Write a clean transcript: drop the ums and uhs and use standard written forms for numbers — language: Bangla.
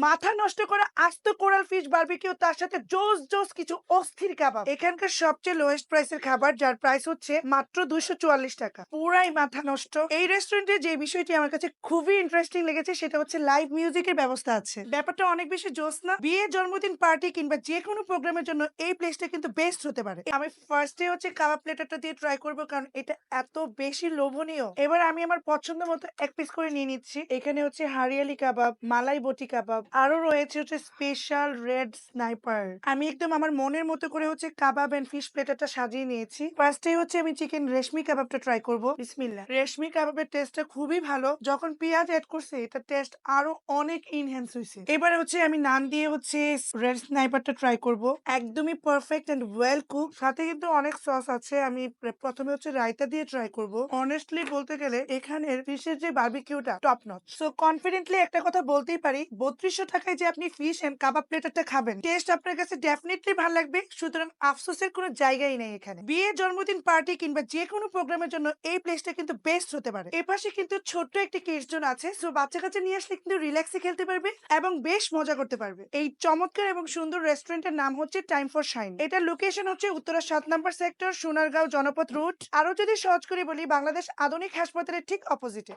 মাথা নষ্ট করা আস্ত কোরাল ফিশ বারবিকিউ, তার সাথে জোস জোস কিছু অস্থির কাবাব। এখানকার সবচেয়ে লোয়েস্ট প্রাইসের খাবার, যার প্রাইস হচ্ছে মাত্র 244 টাকা। পুরাই মাথা নষ্ট। এই রেস্টুরেন্টে যে বিষয়টি আমার কাছে খুবই ইন্টারেস্টিং লেগেছে সেটা হচ্ছে লাইভ মিউজিকের ব্যবস্থা আছে। ব্যাপারটা অনেক বেশি জোস না? বিয়ে, জন্মদিন, পার্টি কিংবা যে কোনো প্রোগ্রামের জন্য এই প্লেসটা কিন্তু বেস্ট হতে পারে। আমি ফার্স্টে হচ্ছে কাবাব প্লেটারটা দিয়ে ট্রাই করব, কারণ এটা এত বেশি লোভনীয়। এবার আমি আমার পছন্দ মতো এক পিস করে নিয়ে নিচ্ছি। এখানে হচ্ছে হারিয়ালি কাবাব, মালাই বটি কাবাব, আরো রয়েছে হচ্ছে স্পেশাল রেড স্নাইপার। আমি একদম আমার মনের মতো করে হচ্ছে কাবাব এন্ড ফিশ প্লেটারটা সাজিয়ে নিয়েছি। ফার্স্টে হচ্ছে আমি চিকেন রেশমি কাবাবটা ট্রাই করব। বিসমিল্লাহ। রেশমি কাবাবের টেস্টটা খুবই ভালো। যখন পেঁয়াজ এড করছে এটা টেস্ট আরো অনেক ইনহ্যান্স হয়েছে। এবারে হচ্ছে আমি নান দিয়ে হচ্ছে রেড স্নাইপারটা ট্রাই করব। একদমই পারফেক্ট এন্ড ওয়েল কুক, সাথে কিন্তু অনেক সস আছে। আমি প্রথমে হচ্ছে রায়তা দিয়ে ট্রাই করব। অনেস্টলি বলতে গেলে এখানের ফিশের যে বারবিকিউটা টপ নচ। সো কনফিডেন্টলি একটা কথা বলতেই পারি, 3200 টাকায় যে আপনি ফিশ এন্ড কাবাব প্লেটারটা খাবেন, টেস্ট আপনার কাছে ডেফিনেটলি ভালো লাগবে। সুতরাং আফসোসের কোনো জায়গাই নেই এখানে। বিয়ে, জন্মদিন, পার্টি কিংবা যে কোনো প্রোগ্রামের জন্য এই প্লেসটা কিন্তু বেস্ট হতে পারে। এপাশে কিন্তু ছোট্ট একটি কিডস জোন আছে, সো বাচ্চা কাচ্চা নিয়ে আসলে কিন্তু রিল্যাক্সে খেলতে পারবে এবং বেশ মজা করতে পারবে। এই চমৎকার এবং সুন্দর রেস্টুরেন্টের নাম হচ্ছে টাইম ফর শাইন। এটার লোকেশন হচ্ছে উত্তরা 7 নম্বর সেক্টর, সোনারগাঁও জনপথ রুট। আরো যদি সহজ করে বলি, বাংলাদেশ আধুনিক হাসপাতালের ঠিক অপোজিটে।